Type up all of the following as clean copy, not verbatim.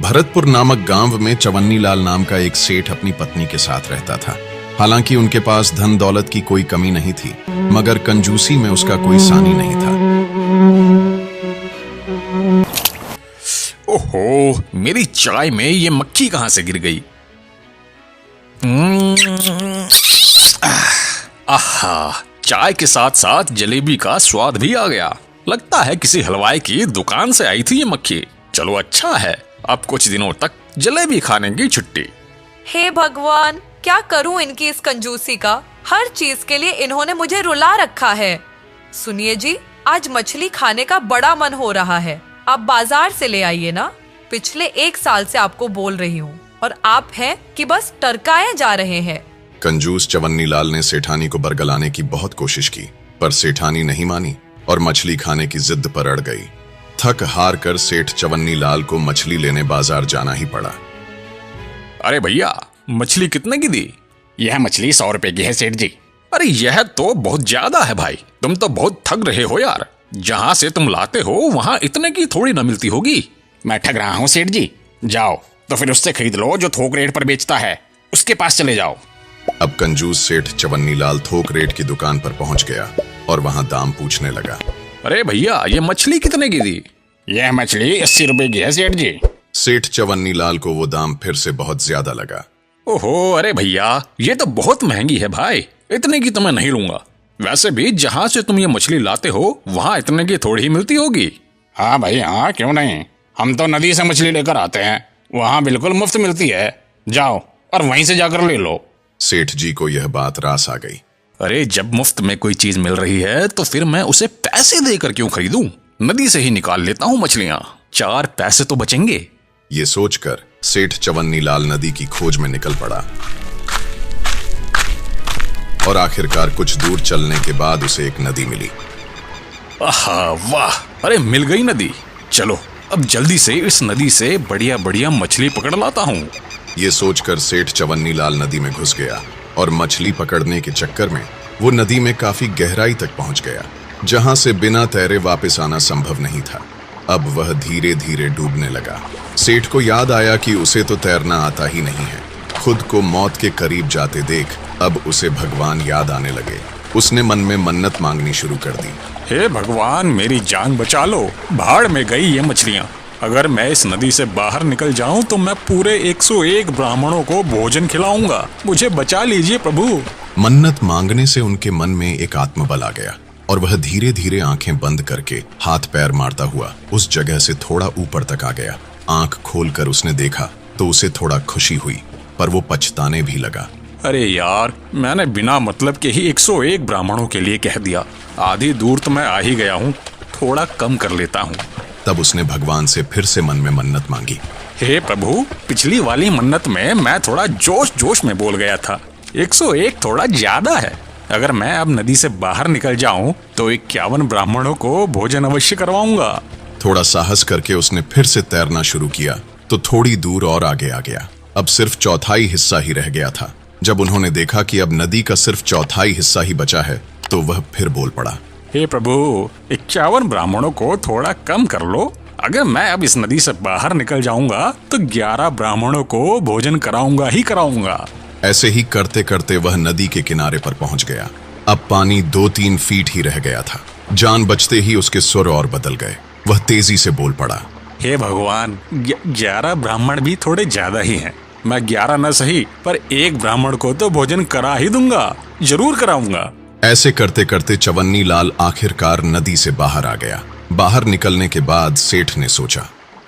भरतपुर नामक गांव में चवन्नी लाल नाम का एक सेठ अपनी पत्नी के साथ रहता था। हालांकि उनके पास धन दौलत की कोई कमी नहीं थी, मगर कंजूसी में उसका कोई सानी नहीं था। ओहो, मेरी चाय में ये मक्खी कहां से गिर गई? आहा, चाय के साथ साथ जलेबी का स्वाद भी आ गया। लगता है किसी हलवाई की दुकान से आई थी ये मक्खी। चलो अच्छा है, अब कुछ दिनों तक जलेबी खाने की छुट्टी। हे भगवान, क्या करूं इनकी इस कंजूसी का। हर चीज के लिए इन्होंने मुझे रुला रखा है। सुनिए जी, आज मछली खाने का बड़ा मन हो रहा है। आप बाजार से ले आइए ना। पिछले 1 साल से आपको बोल रही हूँ और आप हैं कि बस टरकाए जा रहे हैं। कंजूस चवन्नी लाल ने सेठानी को बरगलाने की बहुत कोशिश की, पर सेठानी नहीं मानी और मछली खाने की जिद पर अड़ गई। थक हार कर सेठ चवन्नी लाल को मछली लेने बाजार जाना ही पड़ा। अरे भैया, मछली कितने की दी? यह मछली 100 रुपए की है सेठ जी। अरे यह तो बहुत ज्यादा है भाई। तुम तो बहुत ठग रहे हो यार। जहां से तुम लाते हो वहां इतने की थोड़ी ना मिलती होगी। मैं ठग रहा हूँ सेठ जी? जाओ तो फिर उससे खरीद लो जो थोक रेट पर बेचता है, उसके पास चले जाओ। अब कंजूस सेठ चवन्नी लाल थोक रेट की दुकान पर पहुंच गया और वहां दाम पूछने लगा। अरे भैया, ये मछली कितने की दी? यह मछली 80 रुपए की है सेठ जी। सेठ चवन्नी लाल को वो दाम फिर से बहुत ज्यादा लगा। ओहो, अरे भैया, ये तो बहुत महंगी है भाई। इतने की तो मैं नहीं लूंगा। वैसे भी जहां से तुम ये मछली लाते हो वहां इतने की थोड़ी ही मिलती होगी। हाँ भाई हाँ, क्यों नहीं। हम तो नदी से मछली लेकर आते हैं, वहां बिल्कुल मुफ्त मिलती है। जाओ और वहीं से जाकर ले लो। सेठ जी को यह बात रास आ गई। अरे जब मुफ्त में कोई चीज मिल रही है तो फिर मैं उसे पैसे देकर क्यों खरीदूं? नदी से ही निकाल लेता हूं मछलियां, 4 पैसे तो बचेंगे। ये सोचकर सेठ चवन्नी लाल नदी की खोज में निकल पड़ा और आखिरकार कुछ दूर चलने के बाद उसे एक नदी मिली। आहा वाह, अरे मिल गई नदी। चलो अब जल्दी से इस नदी से बढ़िया बढ़िया मछली पकड़ लाता हूँ। ये सोचकर सेठ चवन्नी लाल नदी में घुस गया और मछली पकड़ने के चक्कर में वो नदी में काफी गहराई तक पहुंच गया, जहां से बिना तैरे वापस आना संभव नहीं था। अब वह धीरे धीरे डूबने लगा। सेठ को याद आया कि उसे तो तैरना आता ही नहीं है। खुद को मौत के करीब जाते देख अब उसे भगवान याद आने लगे। उसने मन में मन्नत मांगनी शुरू कर दी। हे भगवान, मेरी जान बचा लो। भाड़ में गई ये मछलियां। अगर मैं इस नदी से बाहर निकल जाऊं तो मैं पूरे 101 ब्राह्मणों को भोजन खिलाऊंगा। मुझे बचा लीजिए प्रभु। मन्नत मांगने से उनके मन में एक आत्मबल आ गया और वह धीरे धीरे आंखें बंद करके हाथ पैर मारता हुआ उस जगह से थोड़ा ऊपर तक आ गया। आंख खोलकर उसने देखा तो उसे थोड़ा खुशी हुई, पर वो पछताने भी लगा। अरे यार, मैंने बिना मतलब के ही 101 ब्राह्मणों के लिए कह दिया। आधी दूर तो मैं आ ही गया हूँ, थोड़ा कम कर लेता हूँ। तब उसने भगवान से फिर से मन में मन्नत मांगी। हे प्रभु, पिछली वाली मन्नत में मैं थोड़ा जोश जोश में बोल गया था। 101 थोड़ा ज्यादा है। अगर मैं अब नदी से बाहर निकल जाऊं तो 51 ब्राह्मणों को भोजन अवश्य करवाऊंगा। थोड़ा साहस करके उसने फिर से तैरना शुरू किया तो थोड़ी दूर और आगे आ गया। अब सिर्फ चौथाई हिस्सा ही रह गया था। जब उन्होंने देखा कि अब नदी का सिर्फ चौथाई हिस्सा ही बचा है तो वह फिर बोल पड़ा। हे प्रभु, 51 ब्राह्मणों को थोड़ा कम कर लो। अगर मैं अब इस नदी से बाहर निकल जाऊंगा तो 11 ब्राह्मणों को भोजन कराऊंगा ही कराऊंगा। ऐसे ही करते करते वह नदी के किनारे पर पहुंच गया। अब पानी 2-3 फीट ही रह गया था। जान बचते ही उसके सुर और बदल गए। वह तेजी से बोल पड़ा। हे भगवान, 11 ब्राह्मण भी थोड़े ज्यादा ही हैं। मैं 11 न सही पर 1 ब्राह्मण को तो भोजन करा ही दूंगा, जरूर कराऊंगा। ऐसे करते करते चवन्नी लाल आखिरकार नदी से बाहर आ गया। बाहर निकलने के बाद सेठ ने सोचा,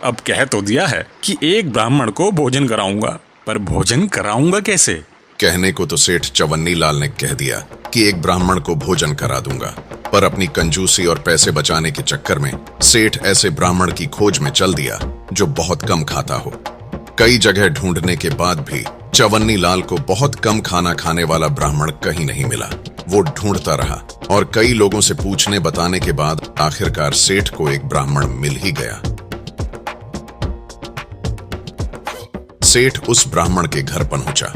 अब कह तो दिया है कि 1 ब्राह्मण को भोजन कराऊंगा, पर भोजन कराऊंगा कैसे? कहने को तो सेठ चवन्नी लाल ने कह दिया कि 1 ब्राह्मण को भोजन करा दूंगा, पर अपनी कंजूसी और पैसे बचाने के चक्कर में सेठ ऐसे ब्राह्मण की खोज में चल दिया जो बहुत कम खाता हो। कई जगह ढूंढने के बाद भी चवन्नी लाल को बहुत कम खाना खाने वाला ब्राह्मण कहीं नहीं मिला। वो ढूंढता रहा और कई लोगों से पूछने बताने के बाद आखिरकार सेठ को एक ब्राह्मण मिल ही गया। सेठ उस ब्राह्मण के घर पहुंचा।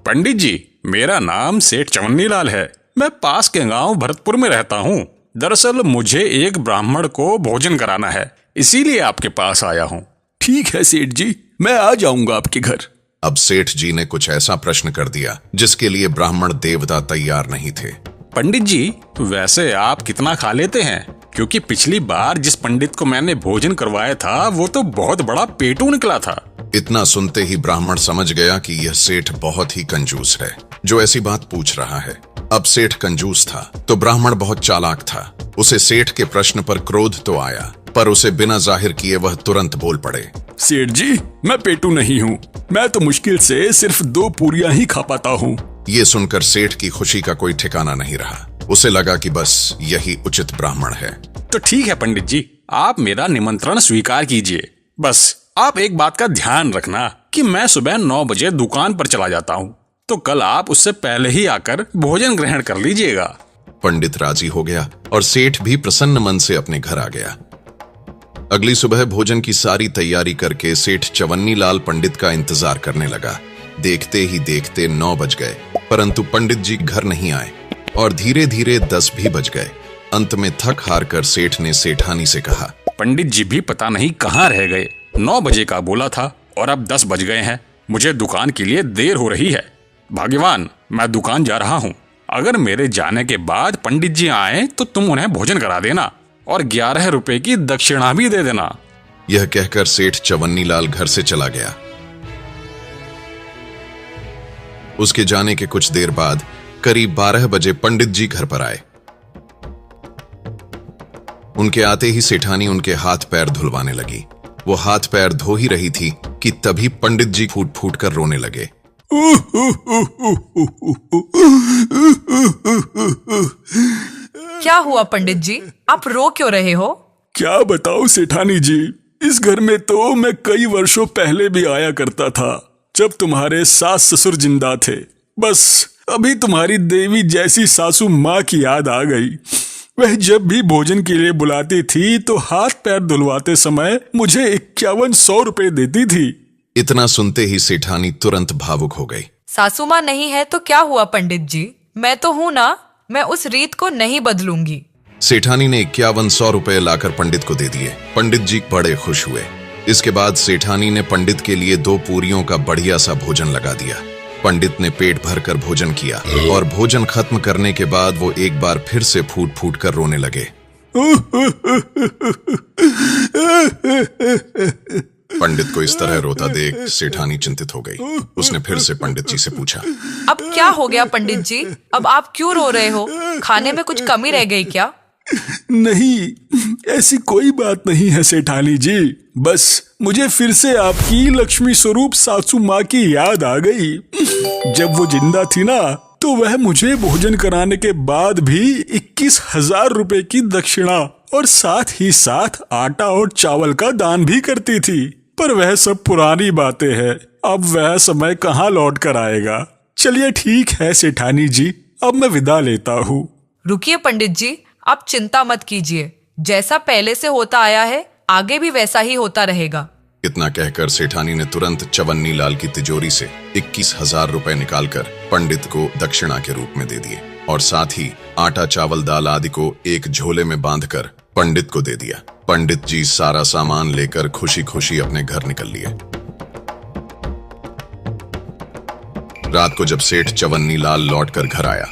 पंडित जी, मेरा नाम सेठ चवन्नी लाल है। मैं पास के गांव भरतपुर में रहता हूँ। दरअसल मुझे एक ब्राह्मण को भोजन कराना है, इसीलिए आपके पास आया हूँ। ठीक है सेठ जी, मैं आ जाऊंगा आपके घर। अब सेठ जी ने कुछ ऐसा प्रश्न कर दिया जिसके लिए ब्राह्मण देवता तैयार नहीं थे। पंडित जी, वैसे आप कितना खा लेते हैं? क्योंकि पिछली बार जिस पंडित को मैंने भोजन करवाया था वो तो बहुत बड़ा पेटू निकला था। इतना सुनते ही ब्राह्मण समझ गया कि यह सेठ बहुत ही कंजूस है जो ऐसी बात पूछ रहा है। अब सेठ कंजूस था तो ब्राह्मण बहुत चालाक था। उसे सेठ के प्रश्न पर क्रोध तो आया, पर उसे बिना जाहिर किए वह तुरंत बोल पड़े। सेठ जी, मैं पेटू नहीं हूँ, मैं तो मुश्किल से सिर्फ 2 पूरियां ही खा पाता हूँ। ये सुनकर सेठ की खुशी का कोई ठिकाना नहीं रहा। उसे लगा कि बस यही उचित ब्राह्मण है। तो ठीक है पंडित जी, आप मेरा निमंत्रण स्वीकार कीजिए। बस आप एक बात का ध्यान रखना कि मैं सुबह 9 बजे दुकान पर चला जाता हूँ, तो कल आप उससे पहले ही आकर भोजन ग्रहण कर लीजिएगा। पंडित राजी हो गया और सेठ भी प्रसन्न मन से अपने घर आ गया। अगली सुबह भोजन की सारी तैयारी करके सेठ चवन्नी लाल पंडित का इंतजार करने लगा। देखते ही देखते 9 बज गए, परंतु पंडित जी घर नहीं आए और धीरे धीरे 10 भी बज गए। अंत में थक हार कर सेठ ने सेठानी से कहा, पंडित जी भी पता नहीं कहाँ रह गए। 9 बजे का बोला था और अब 10 बज गए हैं। मुझे दुकान के लिए देर हो रही है। भाग्यवान, मैं दुकान जा रहा हूँ। अगर मेरे जाने के बाद पंडित जी आए तो तुम उन्हें भोजन करा देना और 11 रुपए की दक्षिणा भी दे देना। यह कहकर सेठ चवन्नी लाल घर से चला गया। उसके जाने के कुछ देर बाद करीब 12 बजे पंडित जी घर पर आए। उनके आते ही सेठानी उनके हाथ पैर धुलवाने लगी। वो हाथ पैर धो ही रही थी कि तभी पंडित जी फूट फूट कर रोने लगे। क्या हुआ पंडित जी, आप रो क्यों रहे हो? क्या बताऊं सेठानी जी, इस घर में तो मैं कई वर्षों पहले भी आया करता था, जब तुम्हारे सास ससुर जिंदा थे। बस अभी तुम्हारी देवी जैसी सासू माँ की याद आ गई। वह जब भी भोजन के लिए बुलाती थी तो हाथ पैर धुलवाते समय मुझे 5100 रुपए देती थी। इतना सुनते ही सेठानी तुरंत भावुक हो गई। सासू माँ नहीं है तो क्या हुआ पंडित जी, मैं तो हूँ ना, मैं उस रीत को नहीं बदलूंगी। सेठानी ने 5100 रुपए लाकर पंडित को दे दिए। पंडित जी बड़े खुश हुए। इसके बाद सेठानी ने पंडित के लिए 2 पूरियों का बढ़िया सा भोजन लगा दिया। पंडित ने पेट भरकर भोजन किया और भोजन खत्म करने के बाद वो एक बार फिर से फूट फूट कर रोने लगे। पंडित को इस तरह रोता देख सेठानी चिंतित हो गई। उसने फिर से पंडित जी से पूछा, अब क्या हो गया पंडित जी, अब आप क्यों रो रहे हो? खाने में कुछ कमी रह गई क्या? नहीं, ऐसी कोई बात नहीं है सेठानी जी, बस मुझे फिर से आपकी लक्ष्मी स्वरूप सासू माँ की याद आ गई। जब वो जिंदा थी ना, तो वह मुझे भोजन कराने के बाद भी 21,000 रुपए की दक्षिणा और साथ ही साथ आटा और चावल का दान भी करती थी। पर वह सब पुरानी बातें हैं, अब वह समय कहाँ लौट कर आएगा। चलिए ठीक है सेठानी जी, अब मैं विदा लेता हूँ। रुकिए पंडित जी, आप चिंता मत कीजिए, जैसा पहले से होता आया है आगे भी वैसा ही होता रहेगा। इतना कहकर सेठानी ने तुरंत चवन्नी लाल की तिजोरी से 21,000 रुपए निकालकर पंडित को दक्षिणा के रूप में दे दिए और साथ ही आटा चावल दाल आदि को एक झोले में बांधकर पंडित को दे दिया। पंडित जी सारा सामान लेकर खुशी खुशी अपने घर निकल लिए। रात को जब सेठ चवन्नी लाल लौटकर घर आया,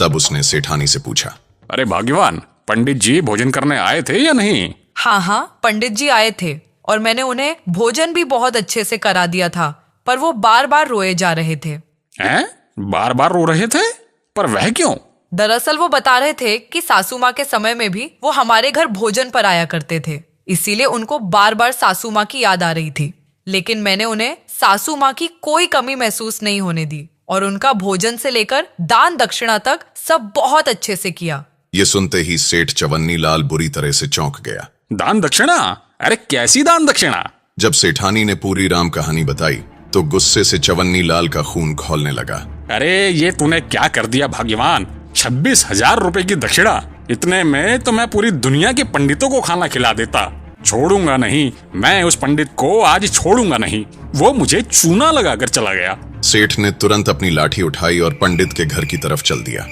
तब उसने सेठानी से पूछा, अरे भाग्यवान, पंडित जी भोजन करने आए थे या नहीं? हाँ, पंडित जी आए थे और मैंने उन्हें भोजन भी बहुत अच्छे से करा दिया था, पर वो बार बार रोए जा रहे थे। हैं? बार बार रो रहे थे? पर वह क्यों? दरअसल वो बता रहे थे कि सासू माँ के समय में भी वो हमारे घर भोजन पर आया करते थे, इसीलिए उनको बार बार सासू माँ की याद आ रही थी। लेकिन मैंने उन्हें सासू माँ की कोई कमी महसूस नहीं होने दी और उनका भोजन से लेकर दान दक्षिणा तक सब बहुत अच्छे से किया। ये सुनते ही सेठ चवन्नी लाल बुरी तरह से चौंक गया। दान दक्षिणा? अरे कैसी दान दक्षिणा? जब सेठानी ने पूरी राम कहानी बताई तो गुस्से से चवन्नी लाल का खून खौलने लगा। अरे ये तूने क्या कर दिया भाग्यवान? 26,000 रुपए की दक्षिणा? इतने में तो मैं पूरी दुनिया के पंडितों को खाना खिला देता। छोड़ूंगा नहीं, मैं उस पंडित को आज छोड़ूंगा नहीं। वो मुझे चूना लगाकर चला गया। सेठ ने तुरंत अपनी लाठी उठाई और पंडित के घर की तरफ चल दिया।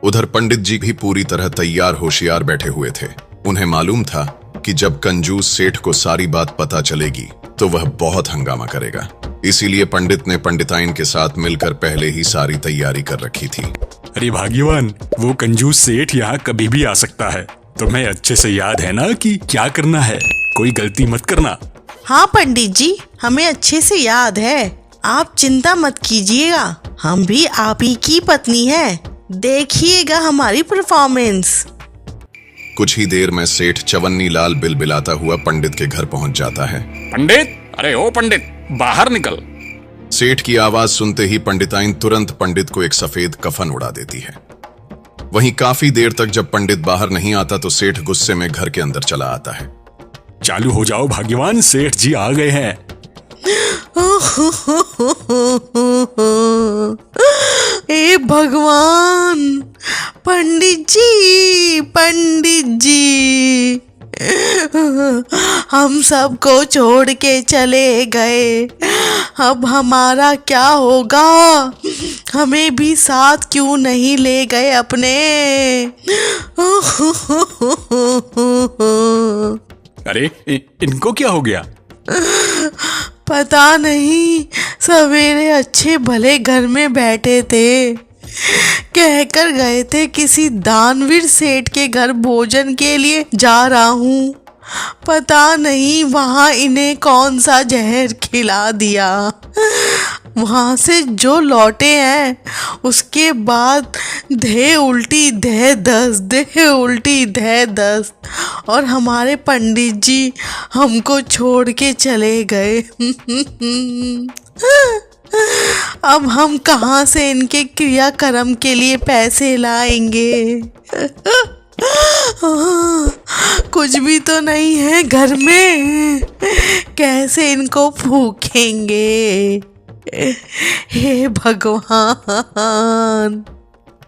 उधर पंडित जी भी पूरी तरह तैयार होशियार बैठे हुए थे। उन्हें मालूम था कि जब कंजूस सेठ को सारी बात पता चलेगी तो वह बहुत हंगामा करेगा। इसीलिए पंडित ने पंडिताइन के साथ मिलकर पहले ही सारी तैयारी कर रखी थी। अरे भाग्यवान, वो कंजूस सेठ यहाँ कभी भी आ सकता है। तुम्हें अच्छे से याद है ना कि क्या करना है, कोई गलती मत करना। हाँ पंडित जी, हमें अच्छे से याद है, आप चिंता मत कीजिएगा, हम भी आप ही की पत्नी है, देखिएगा हमारी परफॉर्मेंस। कुछ ही देर में सेठ चवन्नी लाल बिलबिलाता हुआ पंडित के घर पहुंच जाता है। पंडित, अरे ओ पंडित, बाहर निकल। सेठ की आवाज सुनते ही पंडिताइन तुरंत पंडित को एक सफेद कफन उड़ा देती है। वहीं काफी देर तक जब पंडित बाहर नहीं आता तो सेठ गुस्से में घर के अंदर चला आता है। चालू हो जाओ भाग्यवान, सेठ जी आ गए हैं। ए भगवान, पंडित जी हम सबको छोड़ के चले गए, अब हमारा क्या होगा? हमें भी साथ क्यों नहीं ले गए अपने? अरे इनको क्या हो गया? पता नहीं, सवेरे अच्छे भले घर में बैठे थे, कहकर गए थे किसी दानवीर सेठ के घर भोजन के लिए जा रहा हूँ। पता नहीं वहाँ इन्हें कौन सा जहर खिला दिया। वहाँ से जो लौटे हैं उसके बाद धे उल्टी धे दस्त और हमारे पंडित जी हमको छोड़ के चले गए। अब हम कहाँ से इनके क्रियाकर्म के लिए पैसे लाएंगे? कुछ भी तो नहीं है घर में, कैसे इनको फूकेंगे? हे भगवान।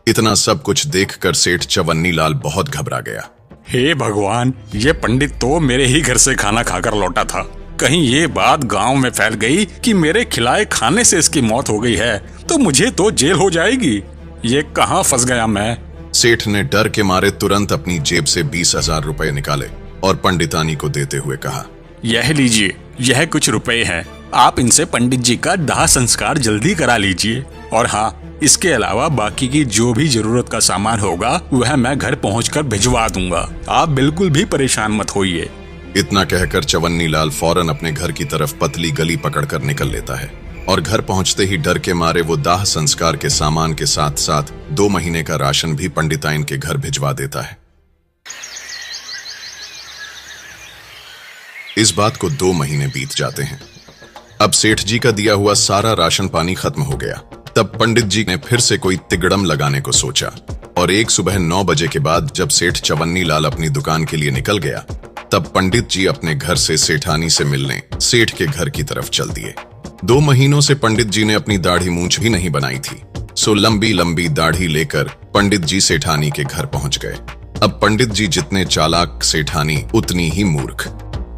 इतना सब कुछ देखकर सेठ चवन्नी लाल बहुत घबरा गया। हे भगवान, ये पंडित तो मेरे ही घर से खाना खाकर लौटा था, कहीं ये बात गांव में फैल गई कि मेरे खिलाए खाने से इसकी मौत हो गई है तो मुझे तो जेल हो जाएगी। ये कहाँ फंस गया मैं? सेठ ने डर के मारे तुरंत अपनी जेब से 20,000 रुपए निकाले और पंडितानी को देते हुए कहा, यह लीजिए, यह कुछ रुपए हैं, आप इनसे पंडित जी का दाह संस्कार जल्दी करा लीजिए। और हाँ, इसके अलावा बाकी की जो भी जरूरत का सामान होगा वह मैं घर पहुंचकर भिजवा दूंगा, आप बिल्कुल भी परेशान मत होइए। इतना कहकर चवन्नी लाल फौरन अपने घर की तरफ पतली गली पकड़कर निकल लेता है और घर पहुंचते ही डर के मारे वो दाह संस्कार के सामान के साथ साथ 2 महीने का राशन भी पंडिताइन के घर भिजवा देता है। इस बात को 2 महीने बीत जाते हैं। अब सेठ जी का दिया हुआ सारा राशन पानी खत्म हो गया। तब पंडित जी ने फिर से कोई तिगड़म लगाने को सोचा और एक सुबह 9 बजे के बाद जब सेठ चवन्नी लाल अपनी दुकान के लिए निकल गया तब पंडित जी अपने घर से सेठानी से मिलने सेठ के घर की तरफ चल दिए। 2 महीनों से पंडित जी ने अपनी दाढ़ी मूंछ भी नहीं बनाई थी, सो लंबी लंबी दाढ़ी लेकर पंडित जी सेठानी के घर पहुंच गए। अब पंडित जी जितने चालाक सेठानी उतनी ही मूर्ख।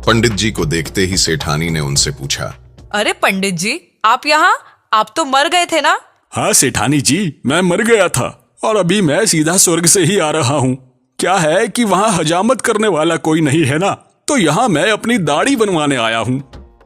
पंडित जी को देखते ही सेठानी ने उनसे पूछा, अरे पंडित जी, आप यहाँ? आप तो मर गए थे ना? हाँ सेठानी जी, मैं मर गया था और अभी मैं सीधा स्वर्ग से ही आ रहा हूँ। क्या है कि वहाँ हजामत करने वाला कोई नहीं है ना, तो यहाँ मैं अपनी दाढ़ी बनवाने आया हूँ।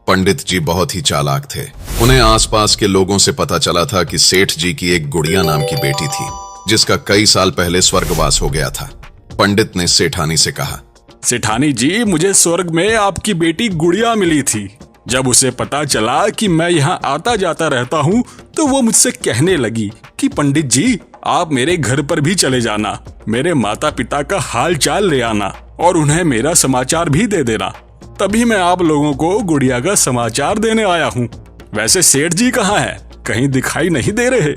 पंडित जी बहुत ही चालाक थे। उन्हें आसपास के लोगों से पता चला था कि सेठ जी की एक गुड़िया नाम की बेटी थी जिसका कई साल पहले स्वर्गवास हो गया था। पंडित ने सेठानी से कहा, सेठानी जी, मुझे स्वर्ग में आपकी बेटी गुड़िया मिली थी। जब उसे पता चला कि मैं यहाँ आता जाता रहता हूँ तो वो मुझसे कहने लगी कि पंडित जी, आप मेरे घर पर भी चले जाना, मेरे माता पिता का हाल चाल ले आना और उन्हें मेरा समाचार भी दे देना। तभी मैं आप लोगों को गुड़िया का समाचार देने आया हूँ। वैसे सेठ जी कहाँ हैं? कहीं दिखाई नहीं दे रहे।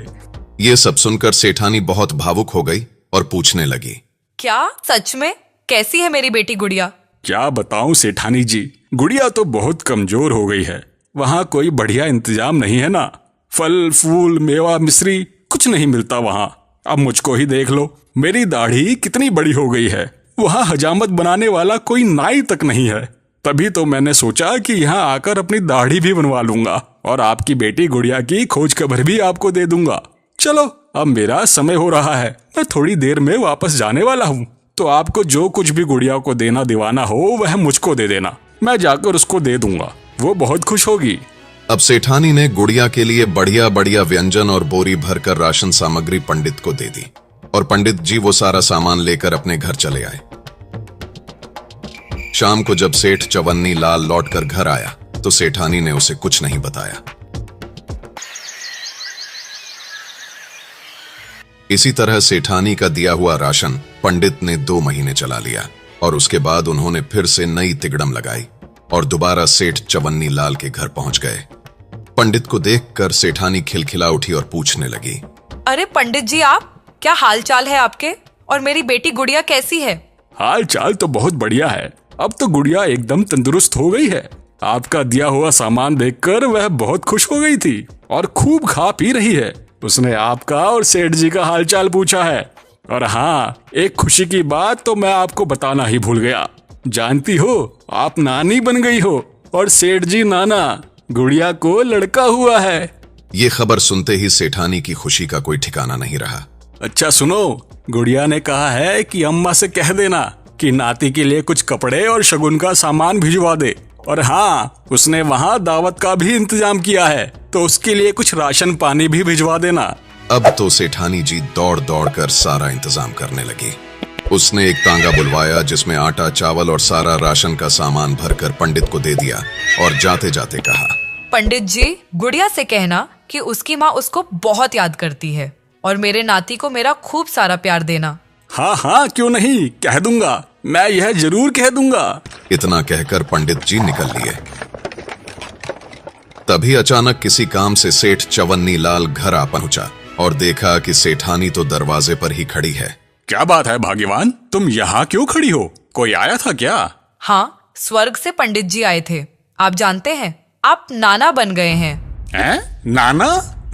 ये सब सुनकर सेठानी बहुत भावुक हो गई और पूछने लगी, क्या सच में? कैसी है मेरी बेटी गुड़िया? क्या बताऊं सेठानी जी, गुड़िया तो बहुत कमजोर हो गई है। वहाँ कोई बढ़िया इंतजाम नहीं है ना, फल फूल मेवा मिश्री कुछ नहीं मिलता वहाँ। अब मुझको ही देख लो, मेरी दाढ़ी कितनी बड़ी हो गई है, वहाँ हजामत बनाने वाला कोई नाई तक नहीं है। तभी तो मैंने सोचा कि यहाँ आकर अपनी दाढ़ी भी बनवा लूंगा और आपकी बेटी गुड़िया की खोज खबर भी आपको दे दूंगा। चलो, अब मेरा समय हो रहा है, मैं थोड़ी देर में वापस जाने वाला हूँ। तो आपको जो कुछ भी गुड़िया को देना दिवाना हो वह मुझको दे देना, मैं जाकर उसको दे दूंगा, वो बहुत खुश होगी। अब सेठानी ने गुड़िया के लिए बढ़िया बढ़िया व्यंजन और बोरी भरकर राशन सामग्री पंडित को दे दी और पंडित जी वो सारा सामान लेकर अपने घर चले आए। शाम को जब सेठ चवन्नी लाल लौटकर घर आया तो सेठानी ने उसे कुछ नहीं बताया। इसी तरह सेठानी का दिया हुआ राशन पंडित ने 2 महीने चला लिया और उसके बाद उन्होंने फिर से नई तिगड़म लगाई और दोबारा सेठ चवन्नी लाल के घर पहुंच गए। पंडित को देखकर सेठानी खिलखिला उठी और पूछने लगी, अरे पंडित जी, आप क्या हाल चाल है आपके? और मेरी बेटी गुड़िया कैसी है? हाल चाल तो बहुत बढ़िया है, अब तो गुड़िया एकदम तंदुरुस्त हो गई है। आपका दिया हुआ सामान देखकर वह बहुत खुश हो गई थी और खूब खा पी रही है। उसने आपका और सेठ जी का हालचाल पूछा है। और हाँ, एक खुशी की बात तो मैं आपको बताना ही भूल गया। जानती हो, आप नानी बन गई हो और सेठ जी नाना। गुड़िया को लड़का हुआ है। ये खबर सुनते ही सेठानी की खुशी का कोई ठिकाना नहीं रहा। अच्छा सुनो, गुड़िया ने कहा है कि अम्मा से कह देना कि नाती के लिए कुछ कपड़े और शगुन का सामान भिजवा दे। और हाँ, उसने वहाँ दावत का भी इंतजाम किया है, तो उसके लिए कुछ राशन पानी भी भिजवा देना। अब तो सेठानी जी दौड़ दौड़ कर सारा इंतजाम करने लगी। उसने एक तांगा बुलवाया जिसमें आटा, चावल और सारा राशन का सामान भरकर पंडित को दे दिया और जाते जाते कहा, पंडित जी, गुड़िया से कहना कि उसकी माँ उसको बहुत याद करती है और मेरे नाती को मेरा खूब सारा प्यार देना। हाँ हाँ, क्यों नहीं, कह दूंगा, मैं यह जरूर कह दूंगा। इतना कहकर पंडित जी निकल लिए। तभी अचानक किसी काम से सेठ चवन्नी लाल घर आ पहुंचा और देखा कि सेठानी तो दरवाजे पर ही खड़ी है। क्या बात है भाग्यवान, तुम यहाँ क्यों खड़ी हो? कोई आया था क्या? हाँ, स्वर्ग से पंडित जी आए थे। आप जानते हैं, आप नाना बन गए हैं। नाना?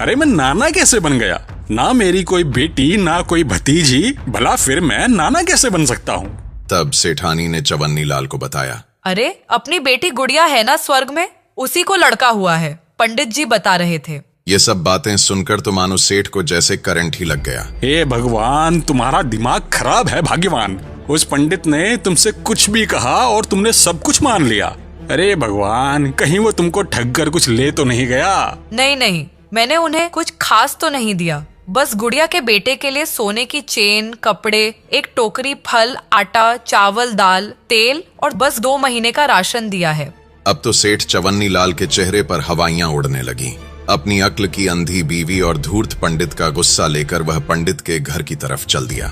अरे मैं नाना कैसे बन गया? ना मेरी कोई बेटी, ना कोई भतीजी, भला फिर मैं नाना कैसे बन सकता हूँ? तब सेठानी ने चवन्नी लाल को बताया, अरे अपनी बेटी गुड़िया है ना स्वर्ग में, उसी को लड़का हुआ है, पंडित जी बता रहे थे। ये सब बातें सुनकर तो मानो सेठ को जैसे करंट ही लग गया। हे भगवान, तुम्हारा दिमाग खराब है भाग्यवान। उस पंडित ने तुमसे कुछ भी कहा और तुमने सब कुछ मान लिया। अरे भगवान, कहीं वो तुमको ठग कर कुछ ले तो नहीं गया? नहीं नहीं, मैंने उन्हें कुछ खास तो नहीं दिया, बस गुड़िया के बेटे के लिए सोने की चेन, कपड़े, एक टोकरी फल, आटा, चावल, दाल, तेल और बस 2 महीने का राशन दिया है। अब तो सेठ चवन्नी लाल के चेहरे पर हवाइयां उड़ने लगी। अपनी अक्ल की अंधी बीवी और धूर्त पंडित का गुस्सा लेकर वह पंडित के घर की तरफ चल दिया।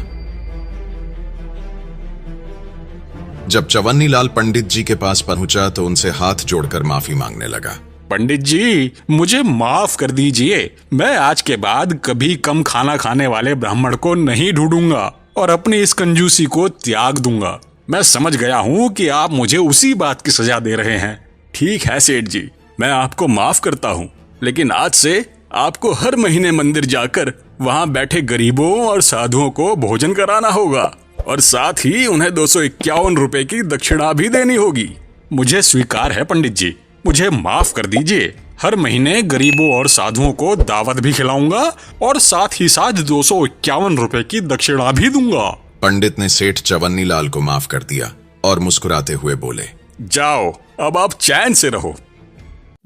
जब चवन्नी लाल पंडित जी के पास पहुंचा तो उनसे हाथ जोड़कर माफी मांगने लगा। पंडित जी, मुझे माफ कर दीजिए। मैं आज के बाद कभी कम खाना खाने वाले ब्राह्मण को नहीं ढूंढूंगा और अपनी इस कंजूसी को त्याग दूंगा। मैं समझ गया हूँ कि आप मुझे उसी बात की सजा दे रहे हैं। ठीक है सेठ जी, मैं आपको माफ करता हूँ, लेकिन आज से आपको हर महीने मंदिर जाकर वहाँ बैठे गरीबों और साधुओं को भोजन कराना होगा और साथ ही उन्हें 251 रुपए की दक्षिणा भी देनी होगी। मुझे स्वीकार है पंडित जी, मुझे माफ कर दीजिए। हर महीने गरीबों और साधुओं को दावत भी खिलाऊंगा और साथ ही साथ 251 रुपए की दक्षिणा भी दूंगा। पंडित ने सेठ चवन्नी लाल को माफ कर दिया और मुस्कुराते हुए बोले, जाओ, अब आप चैन से रहो।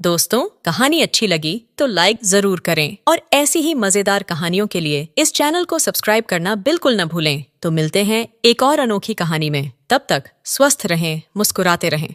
दोस्तों, कहानी अच्छी लगी तो लाइक जरूर करें और ऐसी ही मजेदार कहानियों के लिए इस चैनल को सब्सक्राइब करना बिल्कुल न भूलें। तो मिलते हैं एक और अनोखी कहानी में। तब तक स्वस्थ रहें, मुस्कुराते रहें।